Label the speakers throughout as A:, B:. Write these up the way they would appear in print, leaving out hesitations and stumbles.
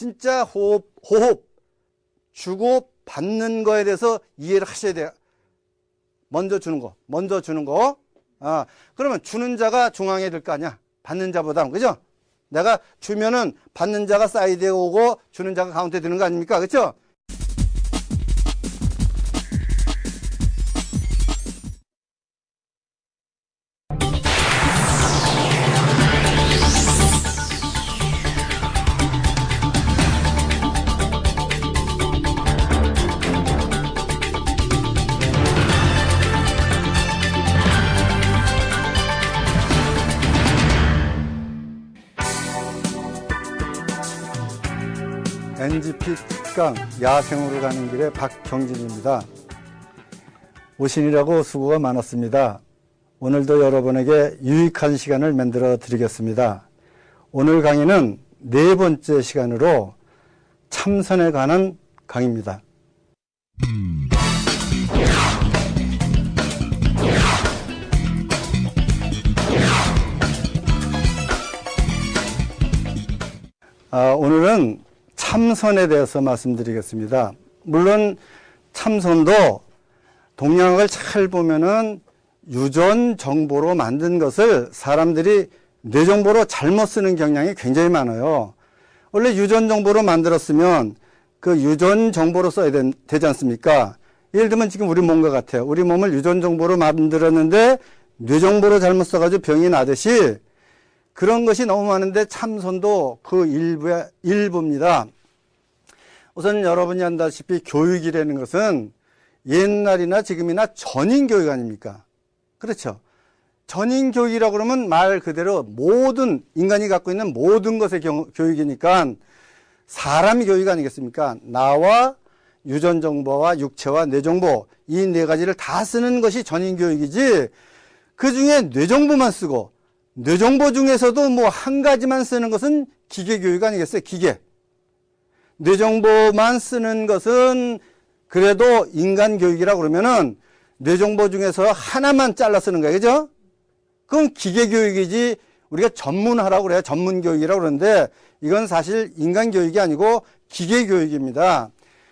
A: 진짜 호흡, 주고 받는 거에 대해서 이해를 하셔야 돼요. 먼저 주는 거. 그러면 주는 자가 중앙에 들 거 아니야. 받는 자보다, 그죠? 내가 주면은 받는 자가 사이드에 오고 주는 자가 가운데 드는 거 아닙니까? 그죠? NGP 특강 야생으로 가는 길의 박경진입니다. 오시느라고 수고가 많았습니다. 오늘도 여러분에게 유익한 시간을 만들어 드리겠습니다. 오늘 강의는 네 번째 시간으로 참선에 관한 강의입니다. 오늘은 참선에 대해서 말씀드리겠습니다. 물론 참선도 동양학을 잘 보면은 유전 정보로 만든 것을 사람들이 뇌 정보로 잘못 쓰는 경향이 굉장히 많아요. 원래 유전 정보로 만들었으면 그 유전 정보로 써야 되지 않습니까? 예를 들면 지금 우리 몸과 같아요. 우리 몸을 유전 정보로 만들었는데 뇌 정보로 잘못 써가지고 병이 나듯이 그런 것이 너무 많은데 참선도 그 일부입니다. 우선 여러분이 안다시피 교육이라는 것은 옛날이나 지금이나 전인교육 아닙니까? 그렇죠. 전인교육이라고 그러면 말 그대로 모든 인간이 갖고 있는 모든 것의 교육이니까 사람 교육 아니겠습니까? 나와 유전정보와 육체와 뇌정보 이 네 가지를 다 쓰는 것이 전인교육이지 그 중에 뇌정보만 쓰고 뇌정보 중에서도 뭐 한 가지만 쓰는 것은 기계교육 아니겠어요? 기계. 뇌정보만 쓰는 것은 그래도 인간교육이라고 그러면은 뇌정보 중에서 하나만 잘라 쓰는 거예요. 그죠? 그건 기계교육이지 우리가 전문화라고 그래요. 전문교육이라고 그러는데 이건 사실 인간교육이 아니고 기계교육입니다.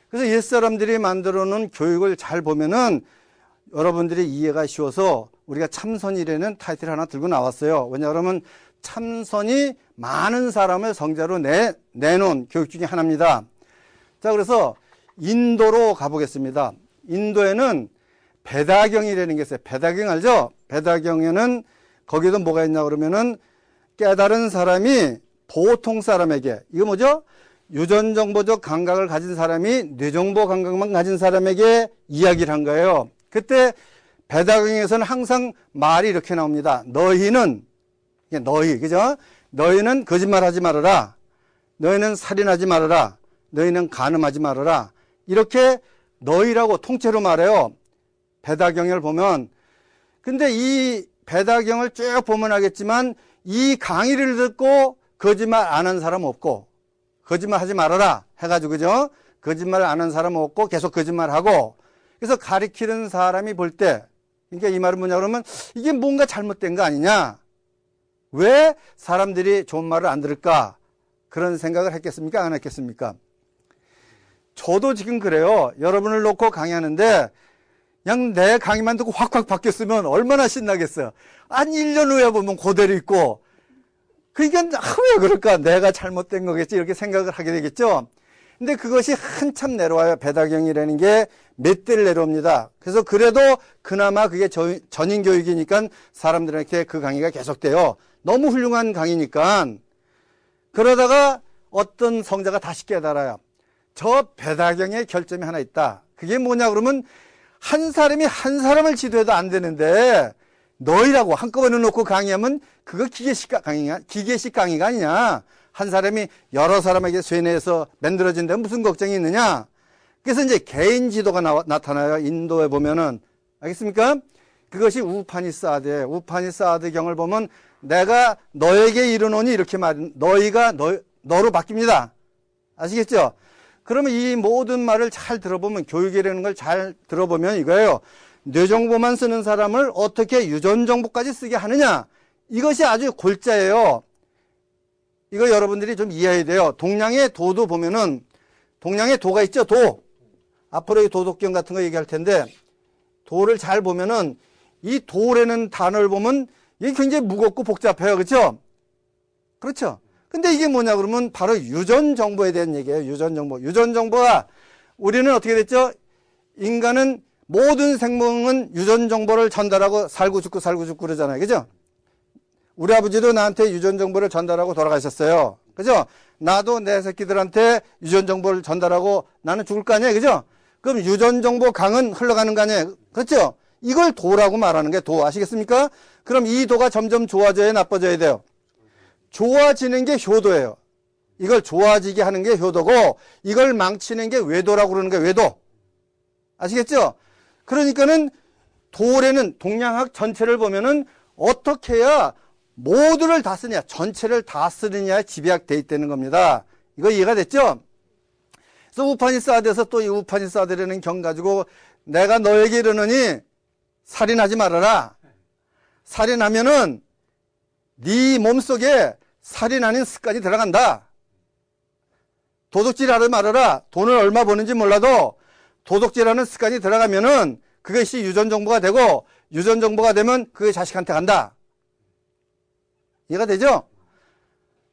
A: 그래서 옛사람들이 만들어 놓은 교육을 잘 보면은 여러분들이 이해가 쉬워서 우리가 참선이라는 타이틀 하나 들고 나왔어요. 왜냐하면 참선이 많은 사람을 성자로 내놓은 교육 중에 하나입니다. 자, 그래서 인도로 가보겠습니다. 인도에는 배다경이라는 게 있어요. 배다경 알죠? 배다경에는 거기도 뭐가 있냐 그러면은 깨달은 사람이 보통 사람에게 이거 뭐죠? 유전정보적 감각을 가진 사람이 뇌정보 감각만 가진 사람에게 이야기를 한 거예요. 그때 배다경에서는 항상 말이 이렇게 나옵니다. 너희는 그죠? 너희는 거짓말하지 말아라. 너희는 살인하지 말아라. 너희는 간음하지 말아라. 이렇게 너희라고 통째로 말해요. 배다경을 보면. 근데 이 배다경을 쭉 보면 알겠지만 이 강의를 듣고 거짓말 안 한 사람 없고 거짓말 하지 말아라 해가지고 그죠? 거짓말 안 한 사람 없고 계속 거짓말하고 그래서 가리키는 사람이 볼 때 그러니까 이 말은 뭐냐 그러면 이게 뭔가 잘못된 거 아니냐? 왜 사람들이 좋은 말을 안 들을까? 그런 생각을 했겠습니까? 안 했겠습니까? 저도 지금 그래요. 여러분을 놓고 강의하는데 그냥 내 강의만 듣고 확확 바뀌었으면 얼마나 신나겠어요. 아니 1년 후에 보면 그대로 있고 그러니까 왜 그럴까? 내가 잘못된 거겠지 이렇게 생각을 하게 되겠죠. 근데 그것이 한참 내려와요. 배다경이라는 게 몇 대를 내려옵니다. 그래서 그래도 그나마 그게 전인교육이니까 사람들에게 그 강의가 계속돼요. 너무 훌륭한 강의니까. 그러다가 어떤 성자가 다시 깨달아요. 저 배다경의 결점이 하나 있다. 그게 뭐냐 그러면 한 사람이 한 사람을 지도해도 안 되는데 너희라고 한꺼번에 놓고 강의하면 그거 기계식 강의가 아니냐. 한 사람이 여러 사람에게 쇠뇌해서 만들어진데 무슨 걱정이 있느냐. 그래서 이제 개인 지도가 나타나요. 인도에 보면은. 알겠습니까? 그것이 우파니사드예요. 우파니사드 경을 보면 내가 너에게 이르노니 이렇게 너희가 너로 바뀝니다. 아시겠죠? 그러면 이 모든 말을 잘 들어보면 교육이라는 걸 잘 들어보면 이거예요. 뇌정보만 쓰는 사람을 어떻게 유전정보까지 쓰게 하느냐. 이것이 아주 골자예요. 이거 여러분들이 좀 이해해야 돼요. 동양의 도도 보면은, 동양의 도가 있죠, 도. 앞으로 이 도덕경 같은 거 얘기할 텐데, 도를 잘 보면은, 이 도라는 단어를 보면, 이게 굉장히 무겁고 복잡해요. 그렇죠? 그렇죠? 근데 이게 뭐냐 그러면 바로 유전정보에 대한 얘기예요. 유전정보. 유전정보가 우리는 어떻게 됐죠? 인간은 모든 생명은 유전정보를 전달하고 살고 죽고 그러잖아요. 그죠? 우리 아버지도 나한테 유전정보를 전달하고 돌아가셨어요. 그죠? 나도 내 새끼들한테 유전정보를 전달하고 나는 죽을 거 아니에요. 그죠? 그럼 유전정보 강은 흘러가는 거 아니에요. 그렇죠? 이걸 도라고 말하는 게 도. 아시겠습니까? 그럼 이 도가 점점 좋아져야 나빠져야 돼요. 좋아지는 게 효도예요. 이걸 좋아지게 하는 게 효도고 이걸 망치는 게 외도라고 그러는 게 외도. 아시겠죠? 그러니까는 도래는 동양학 전체를 보면은 어떻게 해야 모두를 다 쓰냐, 전체를 다 쓰느냐에 집약되어 있다는 겁니다. 이거 이해가 됐죠? 그래서 우파니사드에서 또 이 우파니사드라는 경 가지고 내가 너에게 이르노니 살인하지 말아라. 살인하면은 네 몸속에 살인하는 습관이 들어간다. 도둑질하지 말아라. 돈을 얼마 버는지 몰라도 도둑질하는 습관이 들어가면은 그것이 유전정보가 되고 유전정보가 되면 그게 자식한테 간다. 이해가 되죠?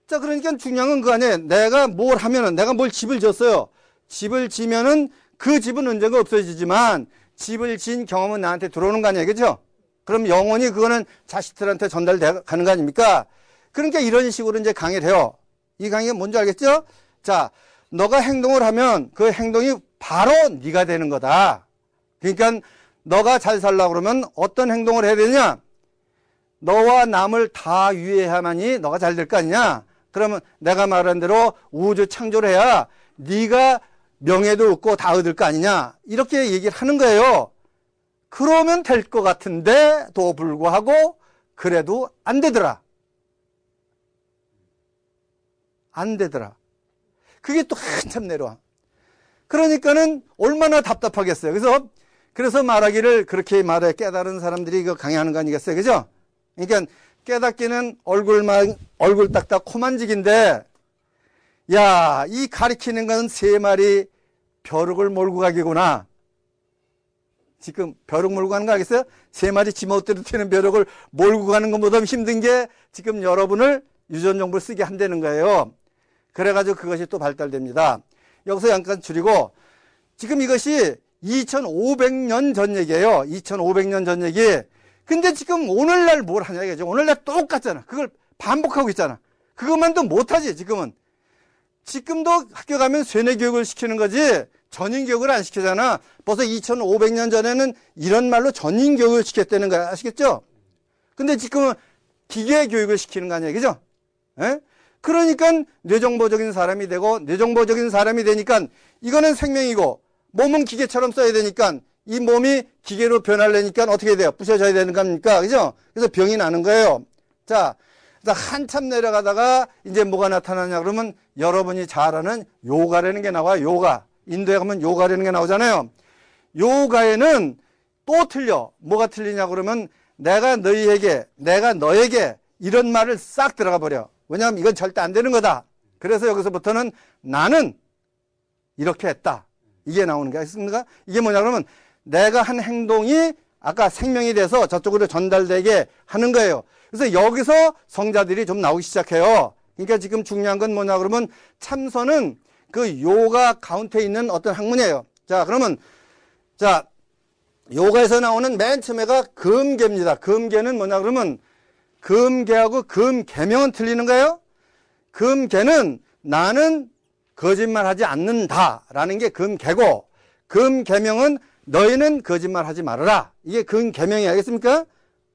A: 자, 그러니까 중요한 건 그거 아니에요. 내가 뭘 하면은, 내가 뭘 집을 지었어요. 집을 지면은 그 집은 언젠가 없어지지만 집을 지은 경험은 나한테 들어오는 거 아니에요. 그죠? 그럼 영원히 그거는 자식들한테 전달돼 가는 거 아닙니까? 그러니까 이런 식으로 이제 강의를 해요. 이 강의가 뭔지 알겠죠? 자, 너가 행동을 하면 그 행동이 바로 네가 되는 거다. 그러니까 너가 잘 살려고 그러면 어떤 행동을 해야 되냐? 너와 남을 다 위해야만이 너가 잘 될 거 아니냐? 그러면 내가 말한 대로 우주 창조를 해야 네가 명예도 얻고 다 얻을 거 아니냐? 이렇게 얘기를 하는 거예요. 그러면 될 것 같은데도 불구하고 그래도 안 되더라. 안 되더라. 그게 또 한참 내려와. 그러니까는 얼마나 답답하겠어요. 그래서 말하기를 그렇게 말해 깨달은 사람들이 이거 강의하는 거 아니겠어요. 그죠? 그러니까 깨닫기는 얼굴 딱딱 코 만지기인데, 야, 이 가리키는 건 3마리 벼룩을 몰고 가기구나. 지금 벼룩 몰고 가는 거 알겠어요? 3마리 지멋대로 튀는 벼룩을 몰고 가는 것보다 힘든 게 지금 여러분을 유전정보를 쓰게 한다는 거예요. 그래가지고 그것이 또 발달됩니다. 여기서 잠깐 줄이고, 지금 이것이 2500년 전 얘기예요. 2500년 전 얘기. 근데 지금 오늘날 뭘 하냐 이거죠. 오늘날 똑같잖아. 그걸 반복하고 있잖아. 그것만도 못하지 지금은. 지금도 학교 가면 쇠뇌교육을 시키는 거지 전인교육을 안 시키잖아. 벌써 2500년 전에는 이런 말로 전인교육을 시켰다는 거야. 아시겠죠? 근데 지금은 기계교육을 시키는 거 아니에요. 그죠? 에? 그러니까 뇌정보적인 사람이 되고 뇌정보적인 사람이 되니까 이거는 생명이고 몸은 기계처럼 써야 되니까 이 몸이 기계로 변하려니까 어떻게 돼요? 부셔져야 되는 겁니까? 그죠? 그래서 병이 나는 거예요. 자, 한참 내려가다가 이제 뭐가 나타나냐 그러면 여러분이 잘 아는 요가라는 게 나와요. 요가. 인도에 가면 요가라는 게 나오잖아요. 요가에는 또 틀려. 뭐가 틀리냐 그러면 내가 너에게 이런 말을 싹 들어가 버려. 왜냐하면 이건 절대 안 되는 거다. 그래서 여기서부터는 나는 이렇게 했다. 이게 나오는 게 아니겠습니까? 이게 뭐냐 그러면 내가 한 행동이 아까 생명이 돼서 저쪽으로 전달되게 하는 거예요. 그래서 여기서 성자들이 좀 나오기 시작해요. 그러니까 지금 중요한 건 뭐냐 그러면 참선은 그 요가 가운데 있는 어떤 학문이에요. 자, 그러면 자, 요가에서 나오는 맨 처음에가 금계입니다. 금계는 뭐냐 그러면 금계하고 금계명은 틀리는 거예요. 금계는 나는 거짓말하지 않는다라는 게 금계고 금계명은 너희는 거짓말하지 말아라. 이게 금계명이 알겠습니까?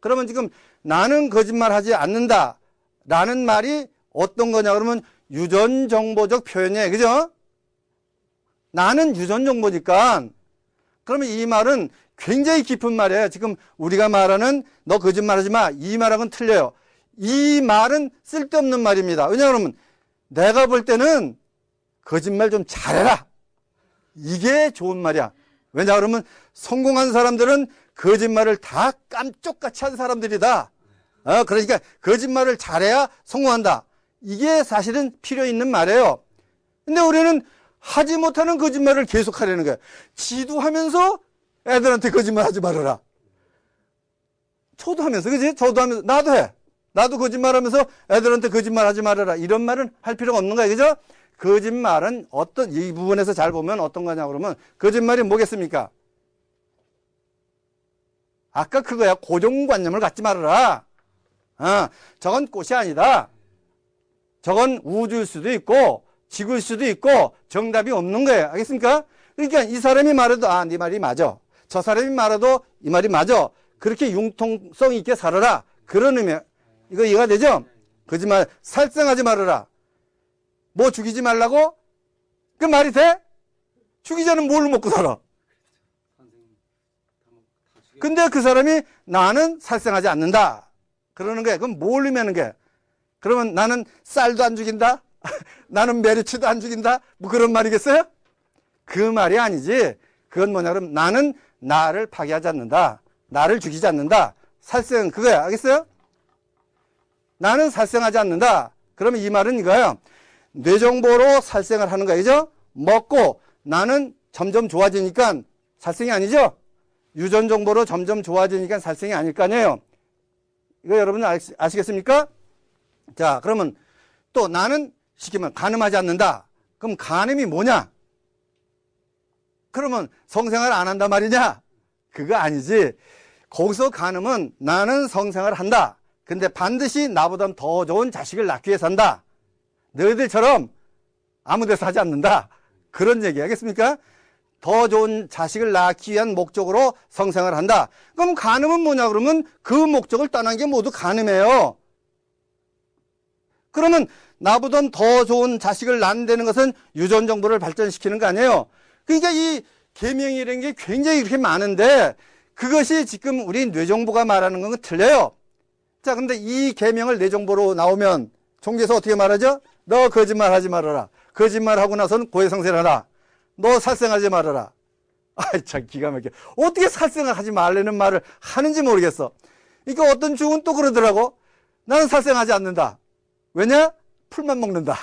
A: 그러면 지금 나는 거짓말하지 않는다라는 말이 어떤 거냐 그러면 유전정보적 표현이에요. 그죠? 나는 유전정보니까 그러면 이 말은 굉장히 깊은 말이에요. 지금 우리가 말하는 너 거짓말하지 마. 이 말하고는 틀려요. 이 말은 쓸데없는 말입니다. 왜냐하면 내가 볼 때는 거짓말 좀 잘해라. 이게 좋은 말이야. 왜냐 그러면 성공한 사람들은 거짓말을 다 깜쪽같이 한 사람들이다. 그러니까 거짓말을 잘해야 성공한다. 이게 사실은 필요 있는 말이에요. 근데 우리는 하지 못하는 거짓말을 계속 하려는 거야. 지도 하면서 애들한테 거짓말 하지 말아라. 저도 하면서, 그지? 저도 하면서, 나도 해. 나도 거짓말 하면서 애들한테 거짓말 하지 말아라. 이런 말은 할 필요가 없는 거야. 그죠? 거짓말은 이 부분에서 잘 보면 어떤 거냐 그러면, 거짓말이 뭐겠습니까? 아까 그거야. 고정관념을 갖지 말아라. 저건 꽃이 아니다. 저건 우주일 수도 있고, 지구일 수도 있고, 정답이 없는 거예요. 알겠습니까? 그러니까 이 사람이 말해도, 네 말이 맞아. 저 사람이 말해도 이 말이 맞아. 그렇게 융통성 있게 살아라. 그런 의미. 이거 이해가 되죠? 거짓말, 살생하지 말아라. 뭐 죽이지 말라고? 그 말이 돼? 죽이자는 뭘 먹고 살아? 근데 그 사람이 나는 살생하지 않는다. 그러는 거야. 그럼 뭘 의미하는 게? 그러면 나는 쌀도 안 죽인다? 나는 메리치도 안 죽인다? 뭐 그런 말이겠어요? 그 말이 아니지. 그건 뭐냐 그러면 나는 나를 파괴하지 않는다. 나를 죽이지 않는다. 살생 그거야. 알겠어요? 나는 살생하지 않는다. 그러면 이 말은 이거예요. 뇌정보로 살생을 하는 거죠. 먹고 나는 점점 좋아지니까 살생이 아니죠. 유전 정보로 점점 좋아지니까 살생이 아닐 거 아니에요. 이거 여러분 아시겠습니까? 자, 그러면 또 나는 쉽게 말하면 간음하지 않는다. 그럼 간음이 뭐냐? 그러면 성생활 안 한단 말이냐? 그거 아니지. 거기서 간음은 나는 성생활을 한다. 근데 반드시 나보다 더 좋은 자식을 낳기 위해서 한다. 너희들처럼 아무 데서 하지 않는다. 그런 얘기 하겠습니까? 더 좋은 자식을 낳기 위한 목적으로 성생활을 한다. 그럼 간음은 뭐냐 그러면 그 목적을 떠난 게 모두 간음이에요. 그러면 나보다 더 좋은 자식을 낳는다는 것은 유전 정보를 발전시키는 거 아니에요. 그러니까 이 계명이라는 게 굉장히 이렇게 많은데 그것이 지금 우리 뇌정보가 말하는 건 틀려요. 자, 근데 이 계명을 뇌정보로 나오면 종교에서 어떻게 말하죠? 너 거짓말 하지 말아라. 거짓말하고 나서는 고해성세를 하라. 너 살생하지 말아라. 아이, 참 기가 막혀. 어떻게 살생을 하지 말라는 말을 하는지 모르겠어. 그러니까 어떤 주은 또 그러더라고. 나는 살생하지 않는다. 왜냐? 풀만 먹는다.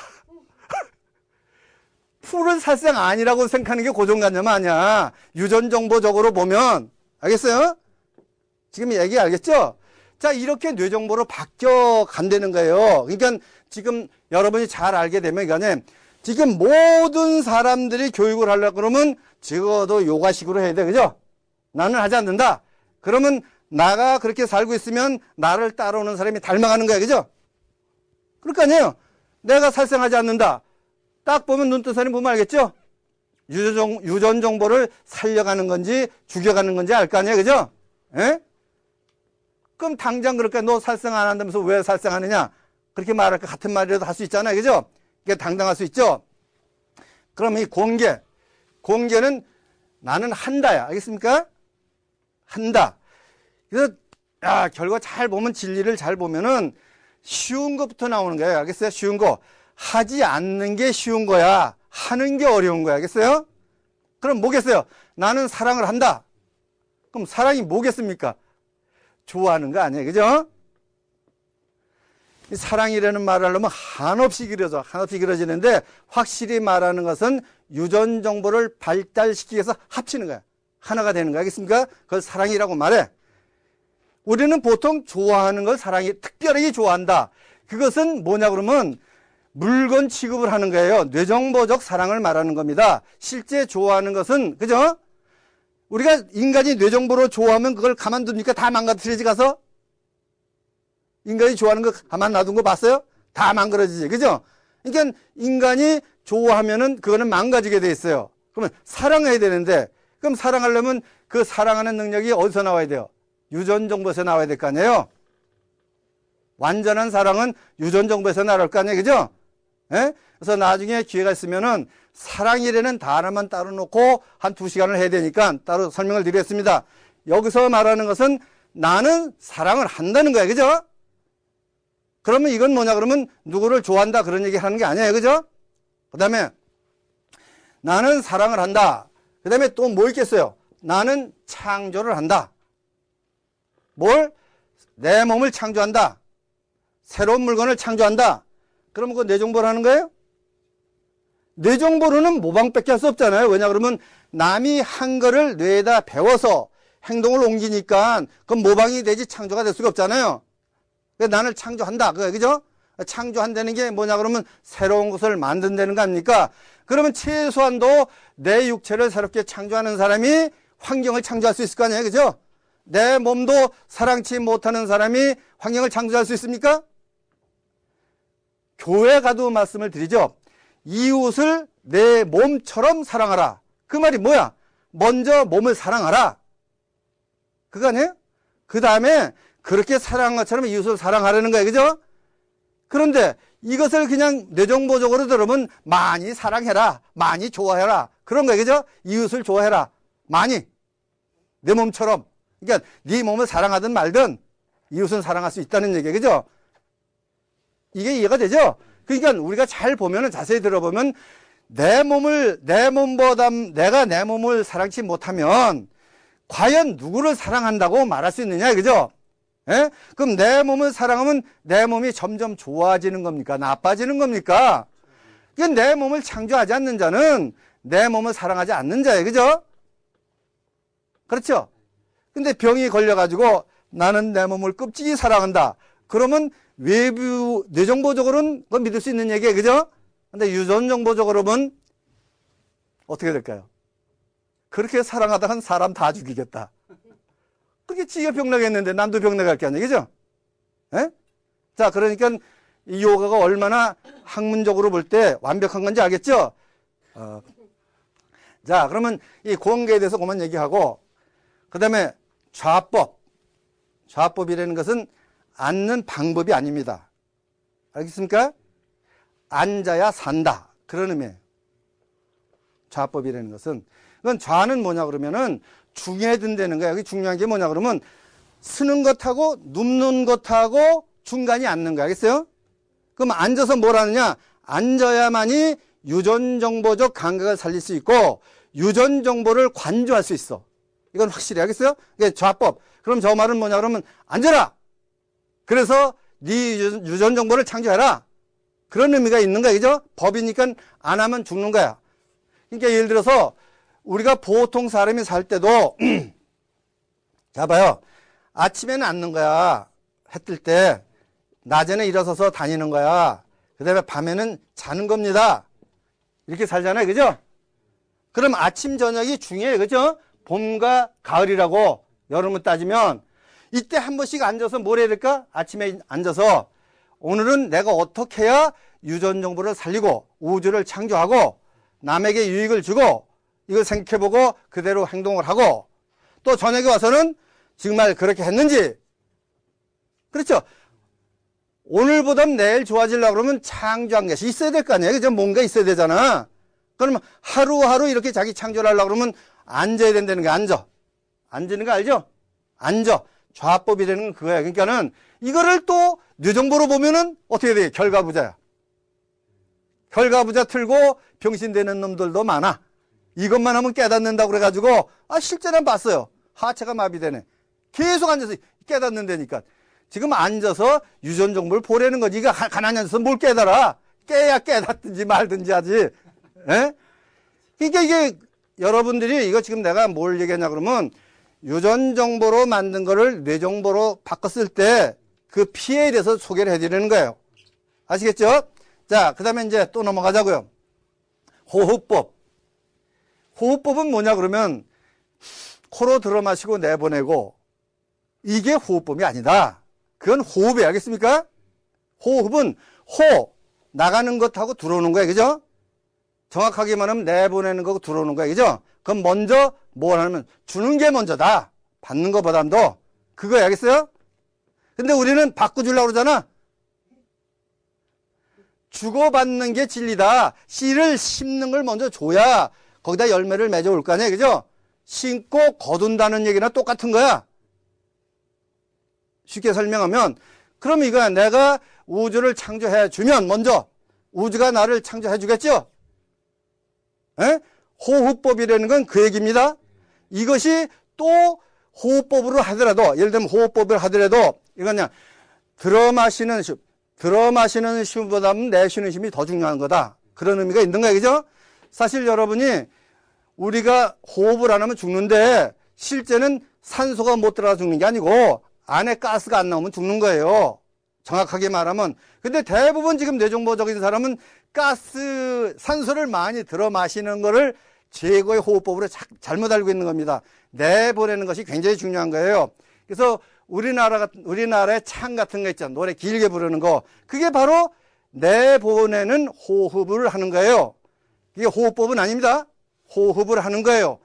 A: 풀은 살생 아니라고 생각하는 게 고정관념 아니야. 유전정보적으로 보면. 알겠어요? 지금 얘기 알겠죠? 자, 이렇게 뇌정보로 바뀌어 간다는 거예요. 그러니까 지금 여러분이 잘 알게 되면 이거는 지금 모든 사람들이 교육을 하려고 그러면 적어도 요가식으로 해야 돼. 그죠? 나는 하지 않는다. 그러면 나가 그렇게 살고 있으면 나를 따라오는 사람이 닮아가는 거야. 그죠? 그럴 거 아니에요. 내가 살생하지 않는다. 딱 보면 눈뜬사람이 보면 알겠죠? 유전 정보를 살려가는 건지 죽여가는 건지 알 거 아니에요. 그죠? 예? 그럼 당장 그렇게 너 살생 안 한다면서 왜 살생하느냐? 그렇게 말할 거 같은 말이라도 할 수 있잖아요. 그죠? 이게 당당할 수 있죠? 그럼 이 공개는 나는 한다야. 알겠습니까? 한다. 그래서 결과 잘 보면 진리를 잘 보면은 쉬운 것부터 나오는 거예요. 알겠어요? 쉬운 거. 하지 않는 게 쉬운 거야. 하는 게 어려운 거야. 알겠어요? 그럼 뭐겠어요? 나는 사랑을 한다. 그럼 사랑이 뭐겠습니까? 좋아하는 거 아니에요. 그죠? 이 사랑이라는 말을 하려면 한없이 길어지는데 확실히 말하는 것은 유전 정보를 발달시키기 위해서 합치는 거야. 하나가 되는 거야. 알겠습니까? 그걸 사랑이라고 말해. 우리는 보통 좋아하는 걸 사랑이 특별히 좋아한다. 그것은 뭐냐 그러면 물건 취급을 하는 거예요. 뇌정보적 사랑을 말하는 겁니다. 실제 좋아하는 것은 그죠? 우리가 인간이 뇌정보로 좋아하면 그걸 가만둡니까? 다 망가뜨리지 가서? 인간이 좋아하는 거 가만 놔둔 거 봤어요? 다 망가지지. 그죠? 그러니까 인간이 좋아하면은 그거는 망가지게 돼 있어요. 그러면 사랑해야 되는데 그럼 사랑하려면 그 사랑하는 능력이 어디서 나와야 돼요? 유전 정보에서 나와야 될 거 아니에요? 완전한 사랑은 유전 정보에서 나올 거 아니에요? 그죠? 예? 그래서 나중에 기회가 있으면은 사랑이라는 단어만 따로 놓고 한 2시간을 해야 되니까 따로 설명을 드리겠습니다. 여기서 말하는 것은 나는 사랑을 한다는 거예요. 그죠? 그러면 이건 뭐냐 그러면 누구를 좋아한다 그런 얘기 하는 게 아니에요. 그죠? 그 다음에 나는 사랑을 한다. 그 다음에 또 뭐 있겠어요? 나는 창조를 한다. 뭘? 내 몸을 창조한다. 새로운 물건을 창조한다. 그러면 그거 뇌정보라는 거예요? 뇌정보로는 모방밖에 할 수 없잖아요. 왜냐 그러면 남이 한 거를 뇌에다 배워서 행동을 옮기니까 그건 모방이 되지 창조가 될 수가 없잖아요. 그래서 나를 창조한다. 그죠? 창조한다는 게 뭐냐 그러면 새로운 것을 만든다는 거 아닙니까? 그러면 최소한도 내 육체를 새롭게 창조하는 사람이 환경을 창조할 수 있을 거 아니에요. 그죠? 내 몸도 사랑치 못하는 사람이 환경을 창조할 수 있습니까? 교회 가도 말씀을 드리죠. 이웃을 내 몸처럼 사랑하라. 그 말이 뭐야? 먼저 몸을 사랑하라. 그거 아니에요? 그 다음에 그렇게 사랑한 것처럼 이웃을 사랑하라는 거예요. 그죠? 그런데 이것을 그냥 뇌정보적으로 들으면 많이 사랑해라. 많이 좋아해라. 그런 거예요. 그죠? 이웃을 좋아해라. 많이. 내 몸처럼. 그러니까 네 몸을 사랑하든 말든 이웃은 사랑할 수 있다는 얘기예요. 그죠? 이게 이해가 되죠? 그러니까 우리가 잘 보면은 자세히 들어보면 내 몸보다 내가 내 몸을 사랑치 못하면 과연 누구를 사랑한다고 말할 수 있느냐, 그죠? 예? 그럼 내 몸을 사랑하면 내 몸이 점점 좋아지는 겁니까? 나빠지는 겁니까? 내 몸을 창조하지 않는 자는 내 몸을 사랑하지 않는 자예요, 그죠? 그렇죠? 근데 병이 걸려가지고 나는 내 몸을 끔찍이 사랑한다. 그러면 외부, 뇌정보적으로는 그건 믿을 수 있는 얘기예요, 그죠? 근데 유전정보적으로는 어떻게 될까요? 그렇게 사랑하다간 사람 다 죽이겠다. 그게 지가 병나겠는데 남도 병나갈 게 아니에요, 그죠? 예? 자, 그러니까 이 요가가 얼마나 학문적으로 볼 때 완벽한 건지 알겠죠? 자, 그러면 이 공계에 대해서 그만 얘기하고, 그 다음에 좌법. 좌법이라는 것은 앉는 방법이 아닙니다. 알겠습니까? 앉아야 산다. 그런 의미예요. 좌법이라는 것은. 그건 좌는 뭐냐 그러면은 중에 든다는 거야. 여기 중요한 게 뭐냐 그러면 서는 것하고 눕는 것하고 중간이 앉는 거야. 알겠어요? 그럼 앉아서 뭘 하느냐? 앉아야만이 유전정보적 감각을 살릴 수 있고 유전정보를 관조할 수 있어. 이건 확실히 알겠어요? 이게 좌법. 그럼 저 말은 뭐냐 그러면 앉아라. 그래서 네 유전정보를 창조해라. 그런 의미가 있는 거야. 그죠? 법이니까 안 하면 죽는 거야. 그러니까 예를 들어서 우리가 보통 사람이 살 때도 자 봐요. 아침에는 앉는 거야. 해 뜰 때. 낮에는 일어서서 다니는 거야. 그 다음에 밤에는 자는 겁니다. 이렇게 살잖아요. 그죠? 그럼 아침 저녁이 중요해요. 그죠? 봄과 가을이라고 여름을 따지면 이때 한 번씩 앉아서 뭘 해야 될까? 아침에 앉아서 오늘은 내가 어떻게 해야 유전정보를 살리고 우주를 창조하고 남에게 유익을 주고 이걸 생각해보고 그대로 행동을 하고 또 저녁에 와서는 정말 그렇게 했는지. 그렇죠? 오늘보단 내일 좋아지려고 그러면 창조한 것이 있어야 될 거 아니에요. 그죠? 뭔가 있어야 되잖아. 그러면 하루하루 이렇게 자기 창조를 하려고 그러면 앉아야 된다는 게 앉아. 앉는 거 알죠? 앉아. 좌법이라는 건 그거야. 그러니까는 이거를 또 뇌정보로 보면은 어떻게 돼? 결과부자야. 결과부자 틀고 병신되는 놈들도 많아. 이것만 하면 깨닫는다고 그래가지고 실제는 봤어요. 하체가 마비되네. 계속 앉아서 깨닫는다니까. 지금 앉아서 유전정보를 보내는 거지. 이거 가만히 앉아서 뭘 깨달아. 깨야 깨닫든지 말든지 하지. 에? 그러니까 이게 여러분들이 이거 지금 내가 뭘 얘기하냐 그러면 유전정보로 만든 거를 뇌정보로 바꿨을 때 그 피해에 대해서 소개를 해드리는 거예요. 아시겠죠? 자, 그 다음에 이제 또 넘어가자고요. 호흡법. 호흡법은 뭐냐 그러면 코로 들어 마시고 내보내고 이게 호흡법이 아니다. 그건 호흡이에요. 알겠습니까? 호흡은 나가는 것하고 들어오는 거예요. 그죠? 정확하게 말하면 내보내는 거고 들어오는 거예요. 그죠? 그럼 먼저 뭘 하면 주는 게 먼저다. 받는 것보다도. 그거예요. 알겠어요? 근데 우리는 바꿔주려고 그러잖아. 주고받는 게 진리다. 씨를 심는 걸 먼저 줘야 거기다 열매를 맺어올 거 아니에요. 그죠? 심고 거둔다는 얘기나 똑같은 거야. 쉽게 설명하면 그럼 이거야. 내가 우주를 창조해 주면 먼저 우주가 나를 창조해 주겠죠? 에? 호흡법이라는 건 그 얘기입니다. 이것이 또 호흡법으로 하더라도 예를 들면 호흡법을 하더라도 이건 그냥 들어 마시는 들어 마시는 힘보다는 내쉬는 힘이 더 중요한 거다. 그런 의미가 있는 거예요. 그죠? 사실 여러분이 우리가 호흡을 안 하면 죽는데 실제는 산소가 못 들어가 죽는 게 아니고 안에 가스가 안 나오면 죽는 거예요. 정확하게 말하면. 근데 대부분 지금 뇌정보적인 사람은 산소를 많이 들어 마시는 거를 최고의 호흡법으로 잘못 알고 있는 겁니다. 내보내는 것이 굉장히 중요한 거예요. 그래서 우리나라의 창 같은 거 있잖아요. 노래 길게 부르는 거. 그게 바로 내보내는 호흡을 하는 거예요. 이게 호흡법은 아닙니다. 호흡을 하는 거예요.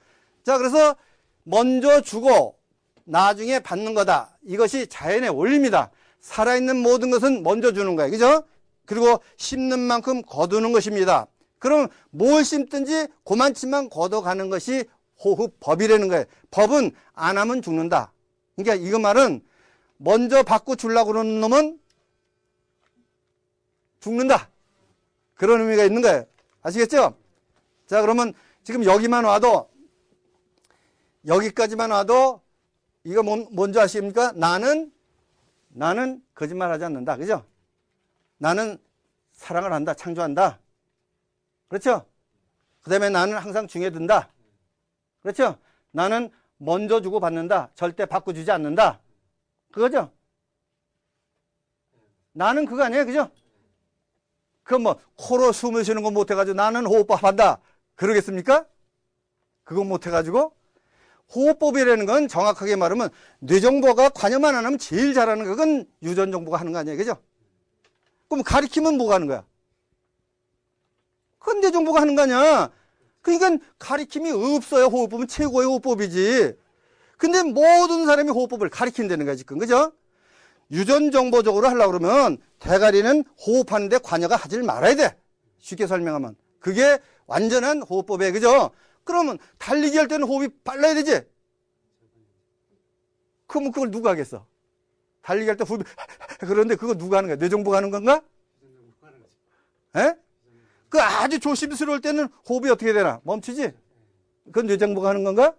A: 자, 그래서 먼저 주고 나중에 받는 거다. 이것이 자연의 원리입니다. 살아있는 모든 것은 먼저 주는 거예요. 그죠? 그리고 심는 만큼 거두는 것입니다. 그럼 뭘 심든지 그만치만 걷어가는 것이 호흡법이라는 거예요. 법은 안 하면 죽는다. 그러니까 이거 말은 먼저 받고 주려고 그러는 놈은 죽는다. 그런 의미가 있는 거예요. 아시겠죠? 자, 그러면 지금 여기까지만 와도 이거 뭔지 아십니까? 나는 거짓말하지 않는다. 그죠? 나는 사랑을 한다. 창조한다. 그렇죠? 그 다음에 나는 항상 중에 든다. 그렇죠? 나는 먼저 주고 받는다. 절대 바꿔주지 않는다. 그거죠? 나는 그거 아니에요. 그죠? 그건 뭐 코로 숨을 쉬는 거 못해가지고 나는 호흡법 한다. 그러겠습니까? 그거 못해가지고 호흡법이라는 건 정확하게 말하면 뇌정보가 관여만 안 하면 제일 잘하는 거. 그건 유전정보가 하는 거 아니에요. 그죠? 그럼 가리키면 뭐가 하는 거야? 그건 뇌정보가 하는 거 아니야. 그러니까 가리킴이 없어요. 호흡법은 최고의 호흡법이지. 근데 모든 사람이 호흡법을 가리킨다는 거야 지금. 그죠? 유전정보적으로 하려고 그러면 대가리는 호흡하는데 관여가 하질 말아야 돼. 쉽게 설명하면. 그게 완전한 호흡법이에요. 그죠? 그러면 달리기 할 때는 호흡이 빨라야 되지. 그럼 그걸 누가 하겠어? 달리기 할 때 호흡이 그런데 그거 누가 하는 거야? 뇌정보가 하는 건가? 에? 그 아주 조심스러울 때는 호흡이 어떻게 되나? 멈추지? 그건 뇌정보가 하는 건가?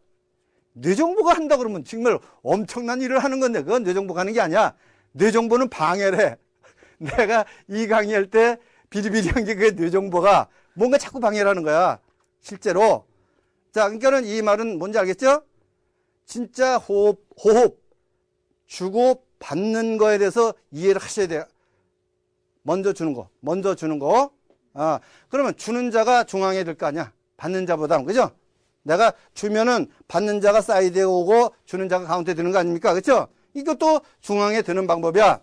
A: 뇌정보가 한다 그러면 정말 엄청난 일을 하는 건데 그건 뇌정보가 하는 게 아니야. 뇌정보는 방해를 해. 내가 이 강의할 때 비리비리한 게 그게 뇌정보가 뭔가 자꾸 방해를 하는 거야. 실제로. 자, 그러니까는 이 말은 뭔지 알겠죠? 진짜 호흡, 주고 받는 거에 대해서 이해를 하셔야 돼요. 먼저 주는 거. 아, 그러면 주는 자가 중앙에 들 거 아니야. 받는 자보다. 그죠? 내가 주면은 받는 자가 사이드에 오고 주는 자가 가운데 드는 거 아닙니까? 그렇죠? 이것도 중앙에 드는 방법이야.